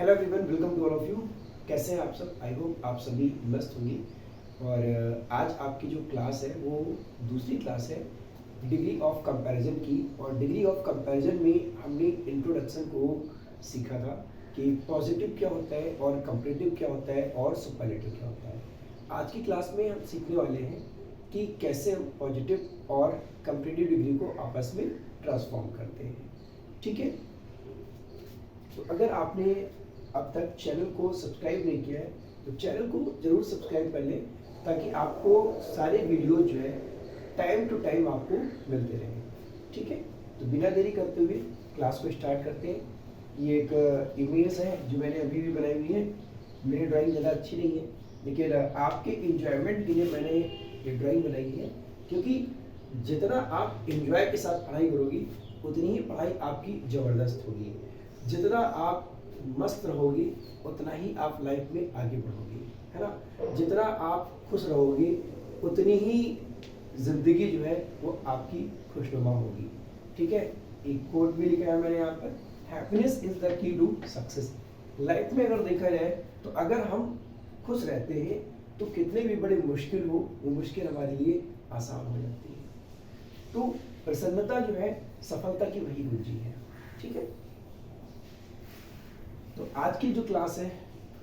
Hello everyone, welcome to all of you. कैसे हैं आप सब? आई होप आप सभी मस्त होंगे। और आज आपकी जो क्लास है वो दूसरी क्लास है डिग्री ऑफ कंपैरिजन की। और डिग्री ऑफ कंपैरिजन में हमने इंट्रोडक्शन को सीखा था कि पॉजिटिव क्या होता है और कंपैरेटिव क्या होता है और सुपरलेटिव क्या होता है। आज की क्लास में हम सीखने वाले हैं कि कैसे हम पॉजिटिव और कंपैरेटिव डिग्री को आपस में ट्रांसफॉर्म करते हैं। ठीक है, तो अगर आपने अब तक चैनल को सब्सक्राइब नहीं किया है तो चैनल को जरूर सब्सक्राइब कर लें, ताकि आपको सारे वीडियो जो है टाइम टू टाइम आपको मिलते रहें। ठीक है, तो बिना देरी करते हुए क्लास को स्टार्ट करते हैं। ये एक इमेज है जो मैंने अभी भी बनाई हुई है। मेरी ड्राइंग ज़्यादा अच्छी नहीं है, लेकिन आपके इंजॉयमेंट के लिए मैंने ये ड्राइंग बनाई है, क्योंकि जितना आप इंजॉय के साथ पढ़ाई करोगी उतनी ही पढ़ाई आपकी ज़बरदस्त होगी। जितना आप मस्त रहोगे उतना ही आप लाइफ में आगे बढ़ोगे, है ना। जितना आप खुश रहोगे उतनी ही जिंदगी जो है वो आपकी खुशनुमा होगी। ठीक है, एक कोट भी लिखा है मैंने यहाँ पर, happiness is the key to success. Life में अगर देखा जाए तो अगर हम खुश रहते हैं तो कितने भी बड़े मुश्किल हो वो मुश्किल हमारे लिए आसान हो जाती है। तो प्रसन्नता जो है सफलता की वही कुंजी है। ठीक है, तो आज की जो क्लास है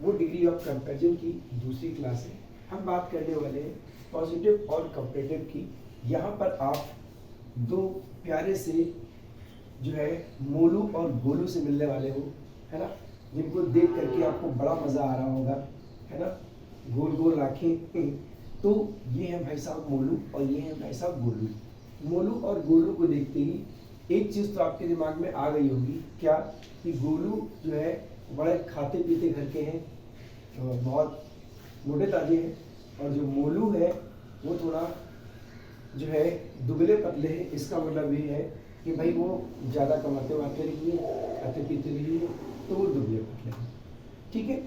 वो डिग्री ऑफ कंपैरिजन की दूसरी क्लास है। हम बात करने वाले हैं पॉजिटिव और कंपैरेटिव की। यहाँ पर आप दो प्यारे से जो है मोलू और गोलू से मिलने वाले हो, है ना, जिनको देख करके आपको बड़ा मज़ा आ रहा होगा, है ना। गोल गोल आँखें, तो ये है भाई साहब मोलू और ये है भाई साहब गोलू। मोलू और गोलू को देखते ही एक चीज़ तो आपके दिमाग में आ गई होगी, क्या कि गोलू जो है बड़े खाते पीते घर के हैं, बहुत मोटे ताजे हैं, और जो मोलू है वो थोड़ा जो है दुबले पतले हैं। इसका मतलब ये है कि भाई वो ज़्यादा कमाते वाते नहीं है, खाते पीते नहीं है, तो वो दुबले पतले हैं। ठीक है,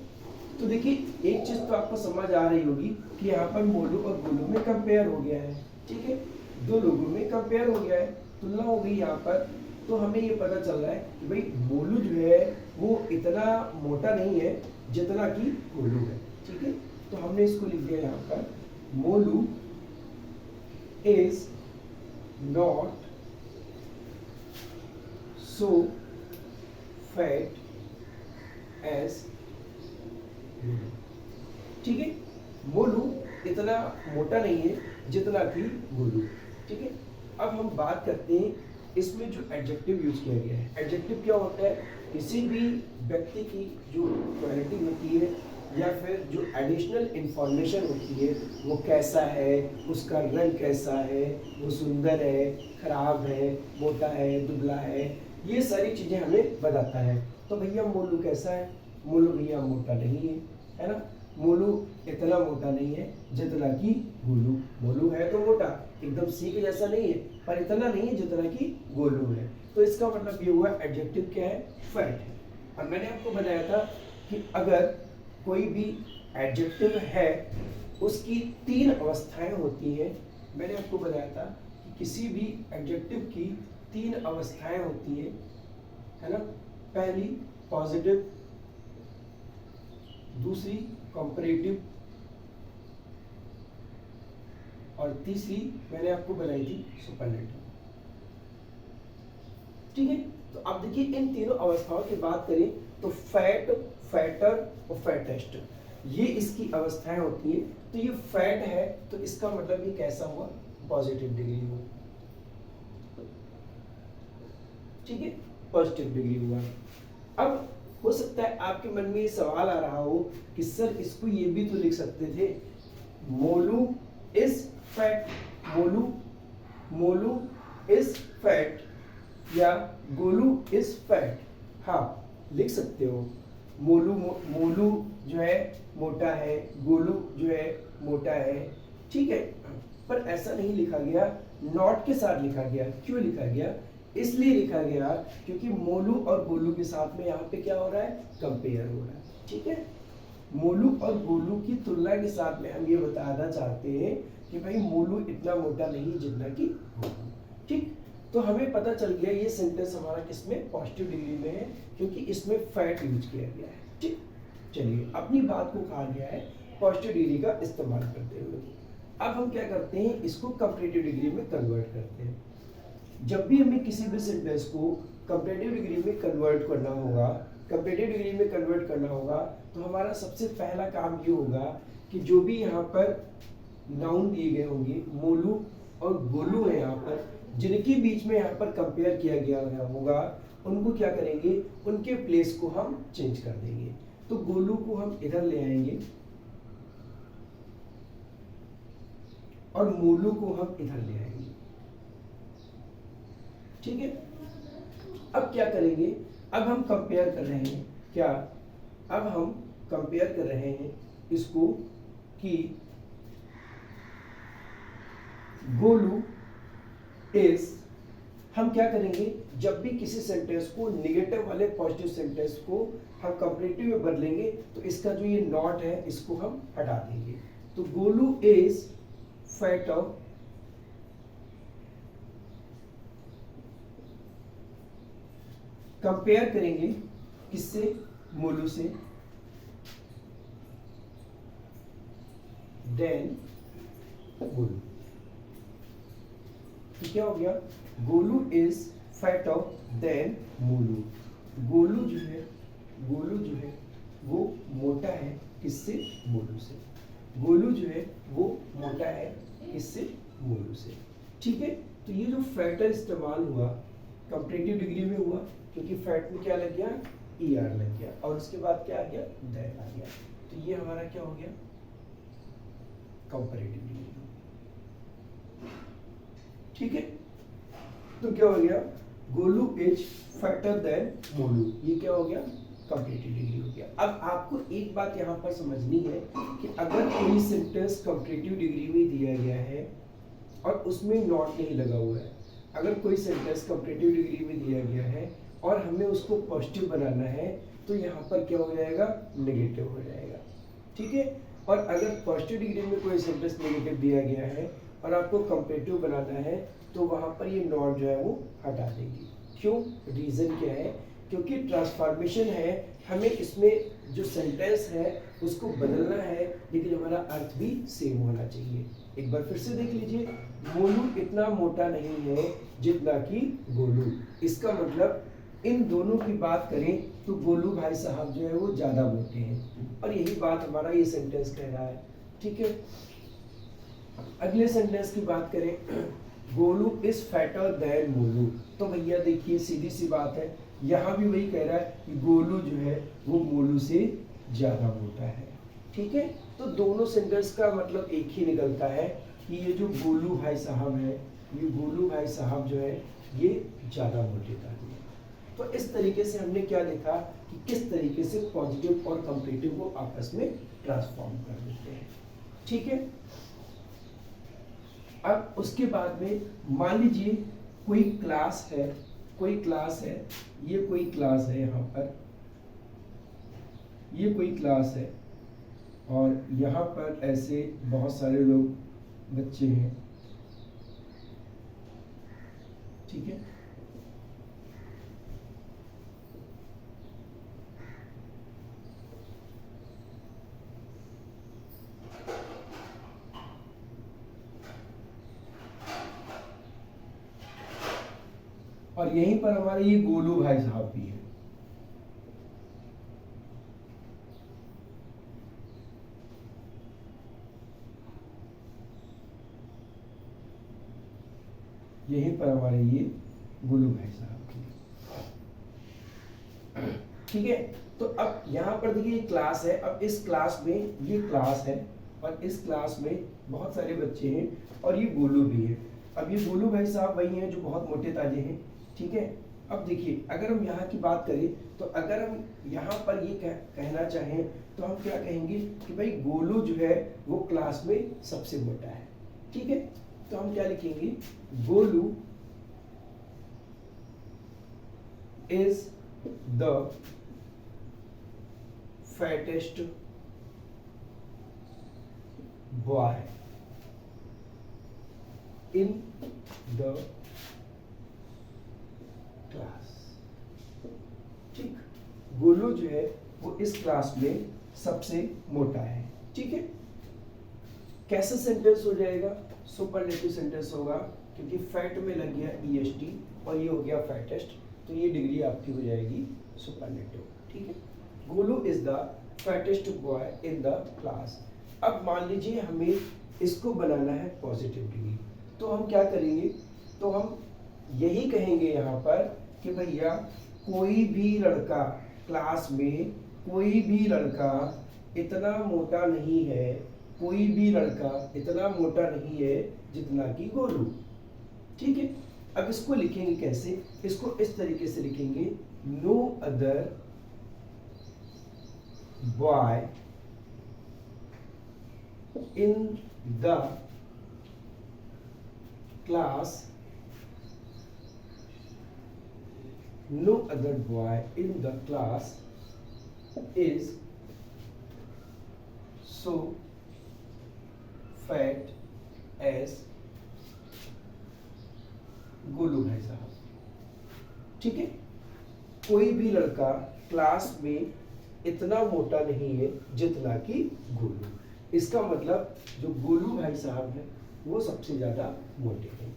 तो देखिए एक चीज़ तो आपको समझ आ रही होगी कि यहाँ पर मोलू और गोलू में कंपेयर हो गया है। ठीक है, दो लोगों में कंपेयर हो गया है, तुलना हो गई यहाँ पर। तो हमें ये पता चल रहा है कि भाई मोलू जो है वो इतना मोटा नहीं है जितना कि गोलू है। ठीक है, तो हमने इसको लिख दिया यहाँ पर, Molu is not so fat as Golu. ठीक है, मोलू इतना मोटा नहीं है जितना कि गोलू। ठीक है, अब हम बात करते हैं इसमें जो एडजेक्टिव यूज किया गया है। एडजेक्टिव क्या होता है? किसी भी व्यक्ति की जो क्वालिटी होती है या फिर जो एडिशनल इंफॉर्मेशन होती है, वो कैसा है, उसका रंग कैसा है, वो सुंदर है, खराब है, मोटा है, दुबला है, ये सारी चीज़ें हमें बताता है। तो भैया मोलू कैसा है? मोलू भैया मोटा नहीं है ना। मोलू इतना मोटा नहीं है जितना कि गोलू। मोलू है तो मोटा, एकदम सी के जैसा नहीं है, पर इतना नहीं है जितना कि गोलू है। तो इसका मतलब ये हुआ एडजेक्टिव क्या है? फैट है। और मैंने आपको बताया था कि अगर कोई भी एडजेक्टिव है उसकी तीन अवस्थाएं होती हैं। मैंने आपको बताया था कि किसी भी एडजेक्टिव की तीन अवस्थाएं होती हैं, है ना। पहली पॉजिटिव, दूसरी कंपैरेटिव, और तीसरी मैंने आपको बनाई थी सुपरलेटिव। ठीक है, तो अब देखिए इन तीनों अवस्थाओं की बात करें तो फैट, फैटर और फैटेस्ट, ये इसकी अवस्थाएं होती हैं। तो ये फैट है तो इसका मतलब ये कैसा हुआ? पॉजिटिव डिग्री हुआ। ठीक है, पॉजिटिव डिग्री हुआ। अब हो सकता है आपके मन में ये सवाल आ रहा हो कि सर इसको ये भी तो लिख सकते थे, Molu is fat, Molu is fat या गोलू इज फैट। हाँ, लिख सकते हो। मोलू जो है मोटा है, गोलू जो है मोटा है। ठीक है, पर ऐसा नहीं लिखा गया, नॉट के साथ लिखा गया। क्यों लिखा गया? इसलिए लिखा गया क्योंकि मोलू और गोलू के साथ में यहाँ पे क्या हो रहा है? कंपेयर हो रहा है। ठीक है, मोलू और गोलू की तुलना के साथ में हम ये बताना चाहते हैं कि भाई मोलू इतना मोटा नहीं जितना कि गोलू। ठीक, तो हमें पता चल गया ये सेंटेंस हमारा किसमें? पॉजिटिव डिग्री में है, क्योंकि इसमें फैट यूज किया गया है। ठीक, चलिए अपनी बात को कहा गया है पॉजिटिव डिग्री का इस्तेमाल करते हुए। अब हम क्या करते हैं, इसको कंपैरेटिव डिग्री में कन्वर्ट करते हैं। जब भी हमें किसी भी सेंटेंस को कंपैरेटिव डिग्री में कन्वर्ट करना होगा, कंपैरेटिव डिग्री में कन्वर्ट करना होगा, तो हमारा सबसे पहला काम ये होगा कि जो भी यहाँ पर नाउन दिए गए होंगे, मोलू और गोलू है यहाँ पर, जिनके बीच में यहाँ पर कंपेयर किया गया होगा, उनको क्या करेंगे, उनके प्लेस को हम चेंज कर देंगे। तो गोलू को हम इधर ले आएंगे और मोलू को हम इधर ले आएंगे। ठीक है, अब क्या करेंगे, अब हम कंपेयर कर रहे हैं क्या, अब हम कंपेयर कर रहे हैं इसको कि गोलू इज, हम क्या करेंगे, जब भी किसी सेंटेंस को नेगेटिव वाले पॉजिटिव सेंटेंस को हम कंपैरेटिव में बदलेंगे तो इसका जो ये नॉट है इसको हम हटा देंगे। तो गोलू इज फैटर कंपेयर करेंगे किससे, मोलू से, देन गोलू। क्या हो गया, Golu is fatter than Molu. Golu जो है, गोलू जो है वो मोटा है किससे, मोलू से। गोलू जो है वो मोटा है किससे, मोलू से। ठीक है, तो ये जो फैटर इस्तेमाल हुआ कंपैरेटिव डिग्री में हुआ, क्योंकि फैट में क्या लग गया, ER लग गया, और उसके बाद क्या आ गया, दैन आ गया। तो ये हमारा क्या हो गया, कंपैरेटिव डिग्री। ठीक है, तो क्या हो गया, Golu is fatter than Molu, ये क्या हो गया, कंपैरेटिव डिग्री हो गया। अब आपको एक बात यहाँ पर समझनी है कि अगर कोई सेंटेंस कंपैरेटिव डिग्री में दिया गया है और उसमें नॉट नहीं लगा हुआ है, अगर कोई सेंटेंस कंपैरेटिव डिग्री में दिया गया है और हमें उसको पॉजिटिव बनाना है, तो यहाँ पर क्या हो जाएगा, नेगेटिव हो जाएगा। ठीक है, और अगर पॉजिटिव डिग्री में कोई सेंटेंस नेगेटिव दिया गया है और आपको कंपैरेटिव बनाना है, तो वहाँ पर ये नॉट जो है वो हटा देंगे। क्यों, रीज़न क्या है, क्योंकि ट्रांसफॉर्मेशन है, हमें इसमें जो सेंटेंस है उसको बदलना है, लेकिन हमारा अर्थ भी सेम होना चाहिए। एक बार फिर से देख लीजिए, मोलू इतना मोटा नहीं है जितना कि गोलू। इसका मतलब इन दोनों की बात करें तो गोलू भाई साहब जो है वो ज़्यादा मोटे हैं, और यही बात हमारा ये सेंटेंस कह रहा है। ठीक है, अगले सेंटेंस की बात करें, Golu is fatter than Molu. तो भैया देखिए सीधी सी बात है, यहाँ भी वही कह रहा है कि गोलू जो है वो मोलू से ज़्यादा मोटा है। ठीक है, तो दोनों सेंटेंस का मतलब एक ही निकलता है कि ये जो गोलू भाई साहब है, ये गोलू भाई साहब जो है ये ज़्यादा मोटे था। तो इस तरीके से हमने क्या देखा कि किस तरीके से पॉजिटिव और कंपैरेटिव को आपस में ट्रांसफॉर्म कर देते हैं। ठीक है, अब उसके बाद में मान लीजिए कोई क्लास है, कोई क्लास है, ये कोई क्लास है, यहाँ पर ये कोई क्लास है और यहाँ पर ऐसे बहुत सारे लोग बच्चे हैं। ठीक है, और यहीं पर हमारे ये गोलू भाई साहब भी है। यहीं पर हमारे ये गोलू भाई साहब भी। ठीक है, तो अब यहाँ पर देखिए ये क्लास है, अब इस क्लास में ये क्लास है और इस क्लास में बहुत सारे बच्चे हैं और ये गोलू भी है। अब ये गोलू भाई साहब वही हैं जो बहुत मोटे ताजे हैं। ठीक है, अब देखिए अगर हम यहाँ की बात करें तो अगर हम यहाँ पर ये कहना चाहें तो हम क्या कहेंगे कि भाई गोलू जो है वो क्लास में सबसे मोटा है। ठीक है, तो हम क्या लिखेंगे, Golu is the fattest boy in the class. ठीक, गोलू जो है वो इस क्लास में सबसे मोटा है। ठीक है, कैसा सेंटेंस हो जाएगा? सुपरलेटिव सेंटेंस होगा, क्योंकि फैट में लग गया ईएसटी और ये हो गया फैटेस्ट, तो ये डिग्री आपकी हो जाएगी सुपरलेटिव। ठीक है, Golu is the fattest boy in the class. अब मान लीजिए हमें इसको बनाना है पॉजिटिव डिग्री, तो हम क्या करेंगे? तो हम यही कहेंगे यहाँ पर कि भैया कोई भी लड़का क्लास में, कोई भी लड़का इतना मोटा नहीं है, कोई भी लड़का इतना मोटा नहीं है जितना कि गोलू। ठीक है, अब इसको लिखेंगे कैसे? इसको इस तरीके से लिखेंगे, no other boy in the class, no other boy in the class is so fat as Golu भाई साहब। ठीक है, कोई भी लड़का क्लास में इतना मोटा नहीं है जितना कि गोलू। इसका मतलब जो गोलू भाई साहब है वो सबसे ज्यादा मोटे हैं।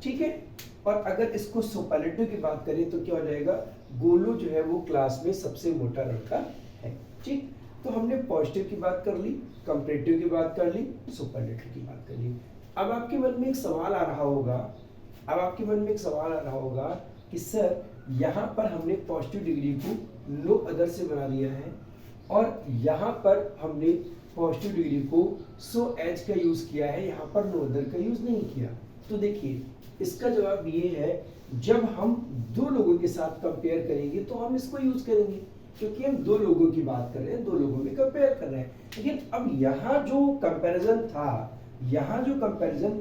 ठीक है, और अगर इसको सुपरलेटिव की बात करें तो क्या हो जाएगा? गोलू जो है वो क्लास में सबसे मोटा लड़का है। ठीक, तो हमने पॉजिटिव की बात कर ली, कंपैरेटिव की बात कर ली, सुपरलेटिव की बात कर ली। अब आपके मन में एक सवाल आ रहा होगा, कि सर यहाँ पर हमने पॉजिटिव डिग्री को नो अदर से बना दिया है और यहाँ पर हमने पॉजिटिव डिग्री को सो एज का यूज किया है, यहाँ पर नो अदर का यूज नहीं किया। तो देखिए इसका जवाब ये है, जब हम दो लोगों के साथ कंपेयर करेंगे तो हम इसको यूज करेंगे, क्योंकि हम दो लोगों की बात कर रहे हैं, दो लोगों में कंपेयर कर रहे हैं। लेकिन अब यहाँ जो कंपैरिजन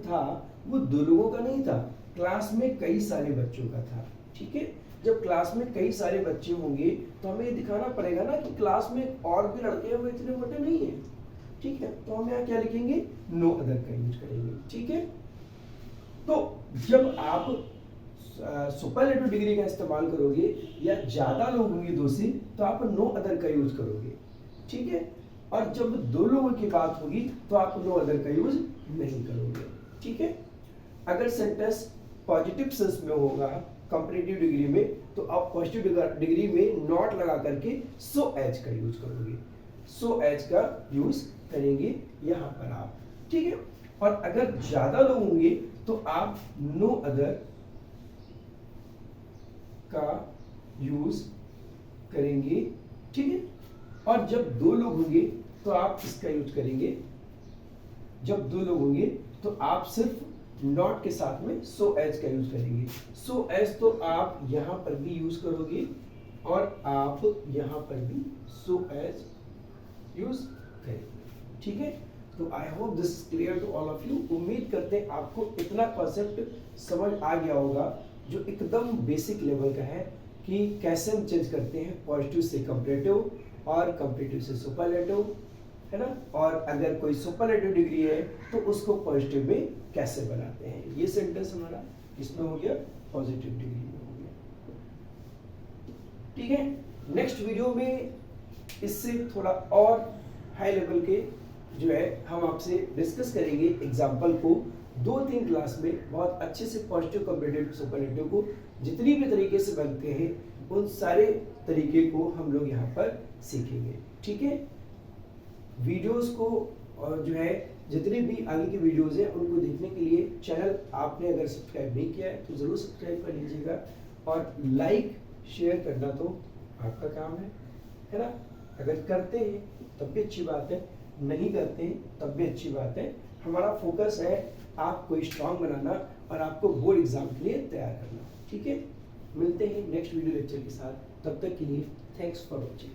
था वो दो लोगों का नहीं था, क्लास में कई सारे बच्चों का था। ठीक है, जब क्लास में कई सारे बच्चे होंगे तो हमें ये दिखाना पड़ेगा ना कि क्लास में और भी लड़के हैं वो इतने मोटे नहीं है। ठीक है, तो हम यहाँ क्या लिखेंगे? नो अदर का यूज करेंगे। ठीक है, तो जब आप सुपरलेटिव डिग्री का इस्तेमाल करोगे या ज्यादा लोग होंगे दो से, तो आप नो अदर का यूज करोगे। ठीक है, और जब दो लोगों की बात होगी तो आप नो अदर का यूज नहीं करोगे। ठीक है, अगर सेंटेंस पॉजिटिव सेंस में होगा कंपैरेटिव डिग्री में, तो आप पॉजिटिव डिग्री में नॉट लगा करके सो एज का यूज करोगे, सो एज का यूज करेंगे यहाँ पर आप। ठीक है, और अगर ज्यादा लोग होंगे तो आप नो अदर का यूज करेंगे। ठीक है, और जब दो लोग होंगे तो आप इसका यूज करेंगे, जब दो लोग होंगे तो आप सिर्फ नॉट के साथ में सो एज का यूज करेंगे। सो एज तो आप यहां पर भी यूज करोगे और आप यहां पर भी सो एज यूज करेंगे। ठीक है, तो I hope this is clear to all of you. उम्मीद करते हैं आपको इतना कॉन्सेप्ट समझ आ गया होगा जो एकदम बेसिक लेवल का है कि कैसे हम चेंज करते हैं पॉजिटिव से कंपैरेटिव और कंपैरेटिव से सुपरलेटिव, है ना। और अगर कोई सुपरलेटिव डिग्री है तो उसको पॉजिटिव में कैसे बनाते हैं। ये सेंटेंस हमारा इसमें हो गया, पॉजिटिव डिग्री में हो गया। ठीक है, नेक्स्ट वीडियो में इससे थोड़ा और हाई लेवल के जो है हम आपसे डिस्कस करेंगे एग्जाम्पल को। 2-3 क्लास में बहुत अच्छे से पॉजिटिव कंपैरेटिव सुपरलेटिव को जितनी भी तरीके से बनते हैं उन सारे तरीके को हम लोग यहाँ पर सीखेंगे। ठीक है, वीडियोस को और जो है जितने भी आगे की वीडियोस हैं उनको देखने के लिए चैनल आपने अगर सब्सक्राइब नहीं किया है तो ज़रूर सब्सक्राइब कर लीजिएगा, और लाइक शेयर करना तो आपका काम है ना। अगर करते हैं तब भी अच्छी बात है, नहीं करते हैं तब भी अच्छी बात है। हमारा फोकस है आपको स्ट्रांग बनाना और आपको बोर्ड एग्जाम के लिए तैयार करना। ठीक है, मिलते हैं नेक्स्ट वीडियो लेक्चर के साथ, तब तक के लिए थैंक्स फॉर वॉचिंग।